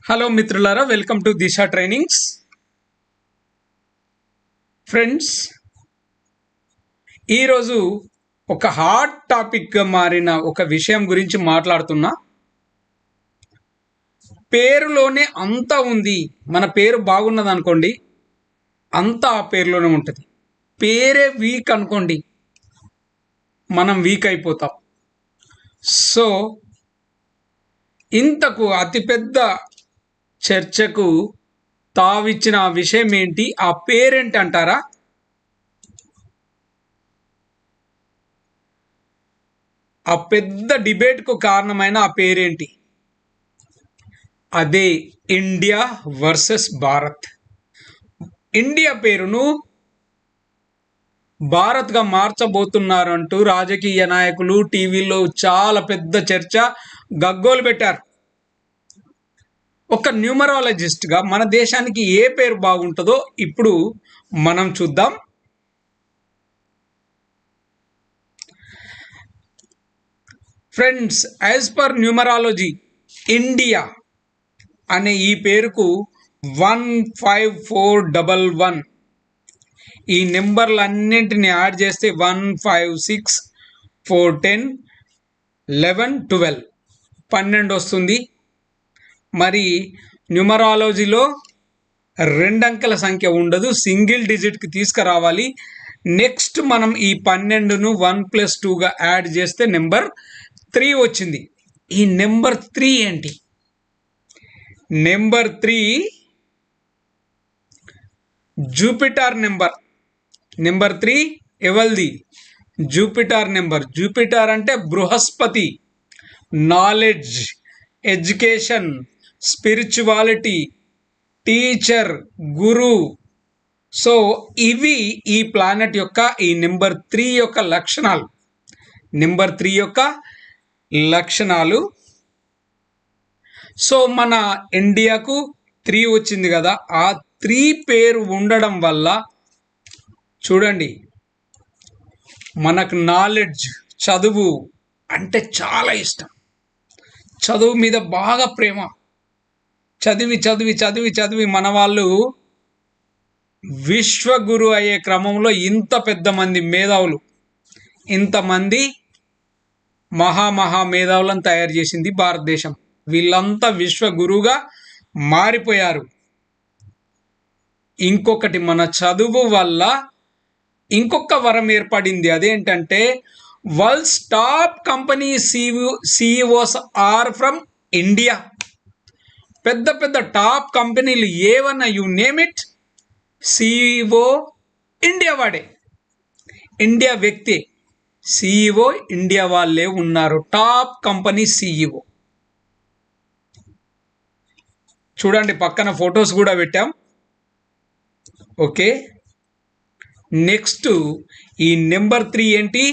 Hello మిత్రులారా, welcome to Disha trainings. Friends, ఈరోజు ఒక హాట్ టాపిక్గా మారిన ఒక విషయం గురించి మాట్లాడుతున్నా. పేరులోనే అంతా ఉంది. మన పేరు బాగున్నది అనుకోండి, అంతా ఆ పేరులోనే ఉంటుంది. పేరే వీక్ అనుకోండి, మనం వీక్ అయిపోతాం. సో ఇంతకు అతిపెద్ద చర్చకు తావిచ్చిన ఆ విషయం ఏంటి, ఆ పేరేంటి అంటారా? ఆ పెద్ద డిబేట్కు కారణమైన ఆ పేరేంటి? అదే ఇండియా వర్సెస్ భారత్. ఇండియా పేరును భారత్గా మార్చబోతున్నారంటూ రాజకీయ నాయకులు టీవీలో చాలా పెద్ద చర్చ, గగ్గోలు పెట్టారు. ఒక న్యూమరాలజిస్ట్గా మన దేశానికి ఏ పేరు బాగుంటుందో ఇప్పుడు మనం చూద్దాం. Friends, as per numerology, India అనే ఈ పేరుకు 15411 ఈ నెంబర్లన్నింటిని యాడ్ చేస్తే 156 410 11 12 వస్తుంది. మరి న్యూమరాలజీలో 2 అంకెల సంఖ్య ఉండదు, సింగిల్ డిజిట్కి తీసుకురావాలి. నెక్స్ట్ మనం ఈ 12ను 1+2గా యాడ్ చేస్తే నెంబర్ 3 వచ్చింది. ఈ నెంబర్ 3 ఏంటి? Number 3 Jupiter number. నెంబర్ 3 ఎవరిది? Jupiter number. జూపిటర్ అంటే Brihaspati, knowledge, education, spirituality, teacher, guru. So ఇవి ఈ ప్లానెట్ యొక్క ఈ నెంబర్ 3 యొక్క లక్షణాలు. నెంబర్ 3 యొక్క లక్షణాలు. సో మన ఇండియాకు 3 వచ్చింది కదా, ఆ 3 పేరు ఉండడం వల్ల చూడండి, మనకు నాలెడ్జ్, చదువు అంటే చాలా ఇష్టం. చదువు మీద బాగా ప్రేమ. చదివి చదివి చదివి చదివి మన వాళ్ళు విశ్వగురు అయ్యే క్రమంలో ఇంత పెద్ద మంది మేధావులు, ఇంతమంది మహా మేధావులను తయారు చేసింది భారతదేశం. వీళ్ళంతా విశ్వగురువుగా మారిపోయారు. ఇంకొకటి, మన చదువు వల్ల ఇంకొక వరం ఏర్పడింది. అదేంటంటే world's top company CEOs are from India. పెద్ద పెద్ద టాప్ కంపెనీలు ఏవన్నా you name it, CEO India వాడే, ఇండియా వ్యక్తి. సిఇఓ ఇండియా వాళ్ళే ఉన్నారు, టాప్ కంపెనీ సిఇఓ. చూడండి, పక్కన ఫొటోస్ కూడా పెట్టాం. ఓకే, నెక్స్ట్ ఈ నెంబర్ 3 ఏంటి?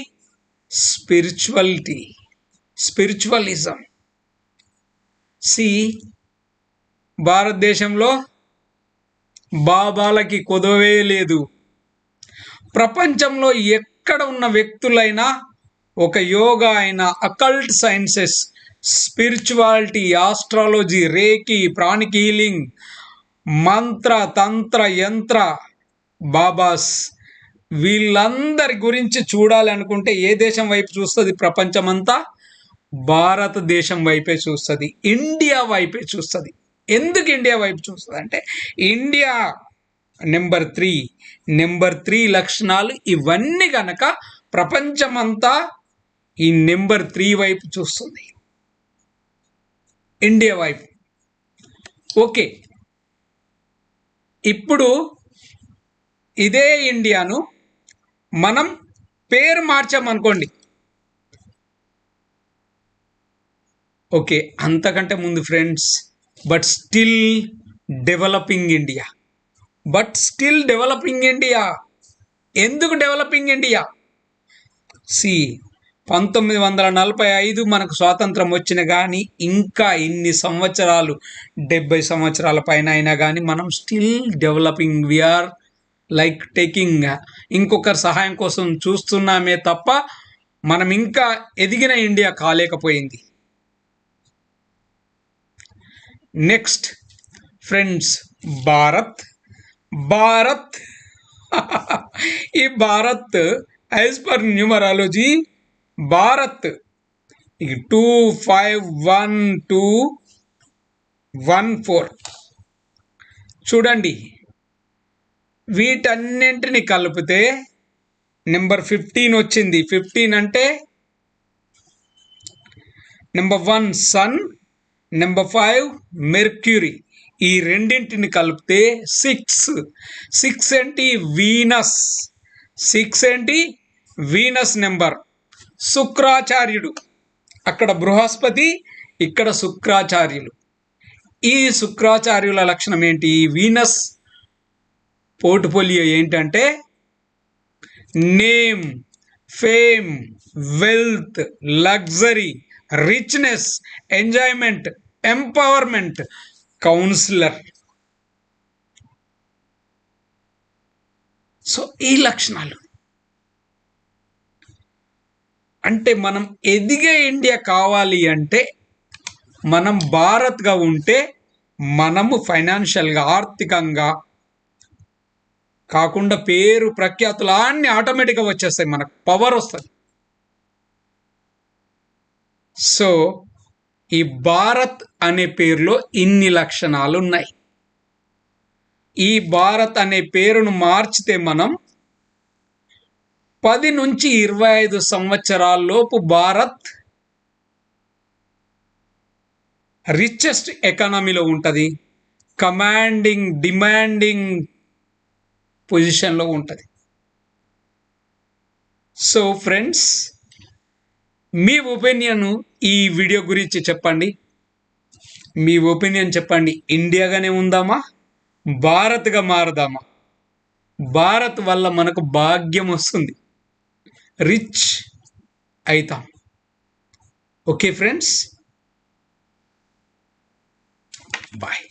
Spirituality, spiritualism. భారతదేశంలో బాబాలకి కొదవే లేదు. ప్రపంచంలో ఎక్కడ ఉన్న వ్యక్తులైనా, ఒక యోగా అయినా, అకల్ట్ సైన్సెస్, స్పిరిచువాలిటీ, ఆస్ట్రాలజీ, రేకి, ప్రాణిక్ హీలింగ్, మంత్ర, తంత్ర, యంత్ర, బాబాస్, వీళ్ళందరి గురించి చూడాలి అనుకుంటే ఏ దేశం వైపు చూస్తుంది? ప్రపంచమంతా భారతదేశం వైపే చూస్తుంది, ఇండియా వైపే చూస్తుంది. ఎందుకు ఇండియా వైపు చూస్తుంది అంటే, ఇండియా నెంబర్ 3 లక్షణాలు ఇవన్నీ కనుక ప్రపంచమంతా ఈ నెంబర్ 3 వైపు చూస్తుంది, ఇండియా వైపు. ఓకే, ఇప్పుడు ఇదే ఇండియాను మనం పేరు మార్చామనుకోండి. ఓకే, అంతకంటే ముందు friends, but still developing India. ఎందుకు డెవలపింగ్ ఇండియా? 1945 మనకు స్వాతంత్రం వచ్చిన కానీ ఇంకా ఇన్ని సంవత్సరాలు, 70 సంవత్సరాల పైన అయినా కానీ మనం still developing. We're like taking, ఇంకొకరి సహాయం కోసం చూస్తున్నామే తప్ప మనం ఇంకా ఎదిగిన ఇండియా కాలేకపోయింది. Next friends, Bharat. భారత్ ఈ Bharat as per numerology Bharat 251214. చూడండి, వీటన్నింటిని కలిపితే నెంబర్ 15 వచ్చింది. 15 అంటే నెంబర్ 1 సన్, నెంబర్ 5 మెర్క్యూరీ. ఈ రెండింటిని కలిపితే 6. 6 ఏంటి? వీనస్. 6 ఏంటి? Venus number. శుక్రాచార్యుడు, అక్కడ బృహస్పతి, ఇక్కడ శుక్రాచార్యులు. ఈ శుక్రాచార్యుల లక్షణం ఏంటి? వీనస్ పోర్ట్ఫోలియో ఏంటంటే name, fame, wealth, luxury, richness, enjoyment, empowerment, counsellor. So ఈ లక్షణాలు అంటే మనం ఎదిగే ఇండియా కావాలి అంటే మనం భారత్గా ఉంటే మనము ఫైనాన్షియల్గా, ఆర్థికంగా కాకుండా పేరు ప్రఖ్యాతులు అన్నీ ఆటోమేటిక్గా వచ్చేస్తాయి, మనకు పవర్ వస్తుంది. సో ఈ భారత్ అనే పేరులో ఇన్ని లక్షణాలు ఉన్నాయి. ఈ భారత్ అనే పేరును మార్చితే మనం 10 నుంచి 25 సంవత్సరాల్లోపు భారత్ రిచెస్ట్ ఎకానమీలో ఉంటుంది, కమాండింగ్, డిమాండింగ్ పొజిషన్లో ఉంటుంది. సో ఫ్రెండ్స్, మీ ఒపీనియన్ ఈ వీడియో గురించి చెప్పండి. మీ ఒపీనియన్ చెప్పండి. ఇండియాగానే ఉందామా, భారత్గా మారదామా? భారత్ వల్ల మనకు భాగ్యం వస్తుంది, రిచ్ అవుతాం. Okay friends, bye.